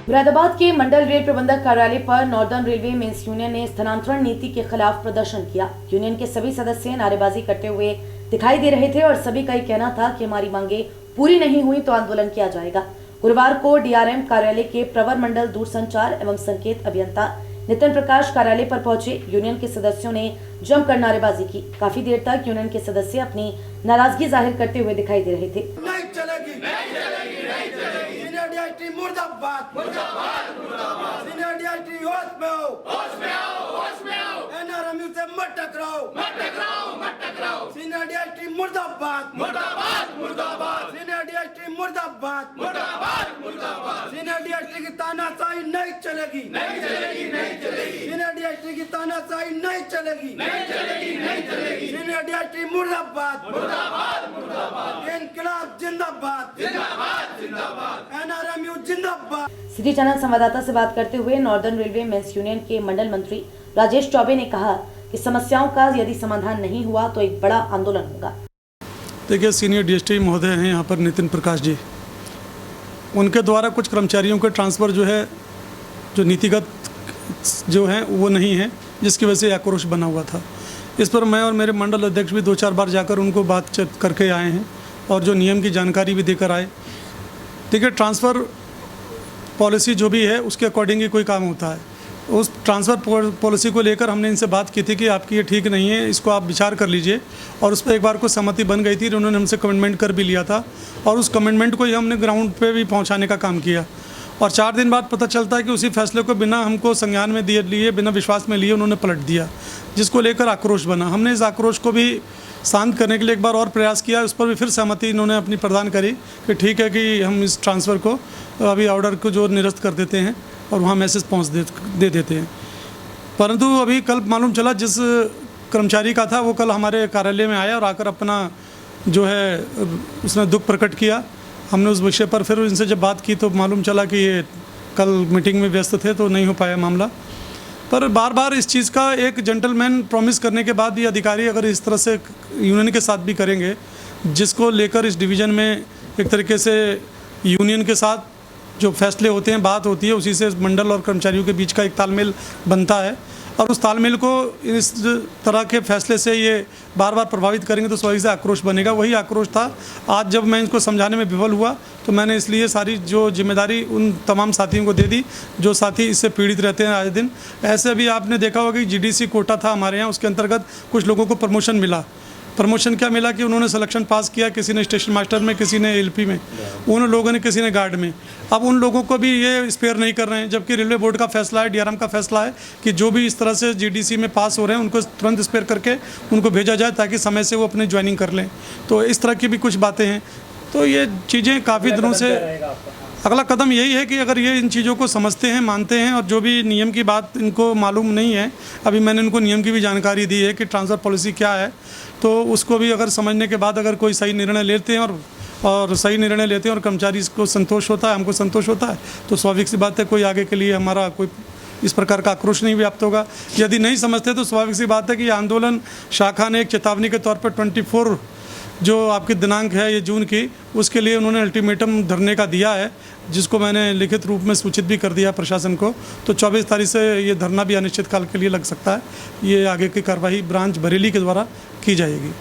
मुरादाबाद के मंडल रेल प्रबंधक कार्यालय पर नॉर्दर्न रेलवे मेंस यूनियन ने स्थानांतरण नीति के खिलाफ प्रदर्शन किया। यूनियन के सभी सदस्य नारेबाजी करते हुए दिखाई दे रहे थे और सभी का ये कहना था कि हमारी मांगे पूरी नहीं हुई तो आंदोलन किया जाएगा। गुरुवार को डीआरएम कार्यालय के प्रवर मंडल दूरसंचार एवं संकेत अभियंता नितिन प्रकाश कार्यालय पर पहुंचे। यूनियन के सदस्यों ने जमकर नारेबाजी की। काफी देर तक यूनियन के सदस्य अपनी नाराजगी जाहिर करते हुए दिखाई दे रहे थे। नहीं चलेगी, नहीं चलेगी, नहीं चलेगी। सीनियर डीआईटी मुर्दाबाद, मुर्दाबाद, मुर्दाबाद। सीनियर डीआईटी होश में आओ, होश में आओ, होश में आओ। एनआरएमयू से मत टकराओ, मत टकराओ, मत टकराओ। सीनियर डीआईटी मुर्दाबाद, मुर्दाबाद, मुर्दाबाद। सीनियर डीआईटी मुर्दाबाद, मुर्दाबाद, मुर्दाबाद। सीनियर डीआईटी की तानाशाही नहीं चलेगी, नहीं चलेगी, नहीं चलेगी। सीनियर डीआईटी की तानाशाही नहीं चलेगी, नहीं चलेगी, नहीं चलेगी। सीनियर डीआईटी मुर्दाबाद, मुर्दाबाद, मुर्दाबाद। इनकलाब जिंदाबाद, जिंदाबाद, जिंदाबाद। एनआरएमयू जिंदाबाद। सिटी चैनल संवाददाता से बात करते हुए नॉर्दर्न रेलवे मेंस यूनियन के मंडल मंत्री राजेश चौबे ने कहा कि समस्याओं का यदि समाधान नहीं हुआ तो एक बड़ा आंदोलन होगा। देखिए, सीनियर डीएसटी महोदय हैं यहाँ पर नितिन प्रकाश जी, उनके द्वारा कुछ कर्मचारियों के ट्रांसफ़र जो है, जो नीतिगत जो है वो नहीं है, जिसकी वजह से आक्रोश बना हुआ था। इस पर मैं और मेरे मंडल अध्यक्ष भी 2-4 बार जाकर उनको बातचीत करके आए हैं और जो नियम की जानकारी भी देकर आए। देखिए, ट्रांसफ़र पॉलिसी जो भी है उसके अकॉर्डिंग ही कोई काम होता है। उस ट्रांसफ़र पॉलिसी को लेकर हमने इनसे बात की थी कि आपकी ये ठीक नहीं है, इसको आप विचार कर लीजिए, और उस पर एक बार को सहमति बन गई थी। उन्होंने हमसे कमिटमेंट कर भी लिया था और उस कमिटमेंट को ही हमने ग्राउंड पे भी पहुंचाने का काम किया। और 4 दिन बाद पता चलता है कि उसी फैसले को बिना हमको संज्ञान में लिए, बिना विश्वास में लिए उन्होंने पलट दिया, जिसको लेकर आक्रोश बना। हमने इस आक्रोश को भी शांत करने के लिए एक बार और प्रयास किया। उस पर भी फिर सहमति इन्होंने अपनी प्रदान करी कि ठीक है कि हम इस ट्रांसफ़र को अभी ऑर्डर को जो निरस्त कर देते हैं और वहाँ मैसेज दे देते हैं। परंतु अभी कल मालूम चला, जिस कर्मचारी का था वो कल हमारे कार्यालय में आया और आकर अपना जो है उसने दुख प्रकट किया। हमने उस विषय पर फिर इनसे जब बात की तो मालूम चला कि ये कल मीटिंग में व्यस्त थे तो नहीं हो पाया मामला। पर बार बार इस चीज़ का एक जेंटलमैन प्रॉमिस करने के बाद भी अधिकारी अगर इस तरह से यूनियन के साथ भी करेंगे, जिसको लेकर इस डिवीज़न में एक तरीके से यूनियन के साथ जो फैसले होते हैं, बात होती है, उसी से मंडल और कर्मचारियों के बीच का एक तालमेल बनता है, और उस तालमेल को इस तरह के फैसले से ये बार बार प्रभावित करेंगे तो स्वाभाविक से आक्रोश बनेगा। वही आक्रोश था। आज जब मैं इनको समझाने में विफल हुआ तो मैंने इसलिए सारी जो जिम्मेदारी उन तमाम साथियों को दे दी जो साथी इससे पीड़ित रहते हैं आए दिन। ऐसे भी आपने देखा होगा कि जीडीसी कोटा था हमारे यहाँ, उसके अंतर्गत कुछ लोगों को प्रमोशन मिला। प्रमोशन क्या मिला कि उन्होंने सिलेक्शन पास किया, किसी ने स्टेशन मास्टर में, किसी ने एलपी में, उन लोगों ने किसी ने गार्ड में। अब उन लोगों को भी ये स्पेयर नहीं कर रहे हैं, जबकि रेलवे बोर्ड का फैसला है, डीआरएम का फैसला है कि जो भी इस तरह से जीडीसी में पास हो रहे हैं उनको तुरंत स्पेयर करके उनको भेजा जाए ताकि समय से वो अपनी ज्वाइनिंग कर लें। तो इस तरह की भी कुछ बातें हैं। तो ये चीज़ें काफ़ी दिनों से, अगला कदम यही है कि अगर ये इन चीज़ों को समझते हैं, मानते हैं, और जो भी नियम की बात इनको मालूम नहीं है, अभी मैंने इनको नियम की भी जानकारी दी है कि ट्रांसफ़र पॉलिसी क्या है, तो उसको भी अगर समझने के बाद अगर कोई सही निर्णय लेते हैं और सही निर्णय लेते हैं और कर्मचारी इसको संतोष होता है, हमको संतोष होता है, तो स्वाभाविक सी बात है कोई आगे के लिए हमारा कोई इस प्रकार का आक्रोश नहीं व्याप्त होगा। यदि नहीं समझते तो स्वाभाविक सी बात है कि आंदोलन शाखा ने एक चेतावनी के तौर पर 24 जो आपकी दिनांक है ये जून की, उसके लिए उन्होंने अल्टीमेटम धरने का दिया है, जिसको मैंने लिखित रूप में सूचित भी कर दिया प्रशासन को। तो 24 तारीख से ये धरना भी अनिश्चित काल के लिए लग सकता है। ये आगे की कार्रवाई ब्रांच बरेली के द्वारा की जाएगी।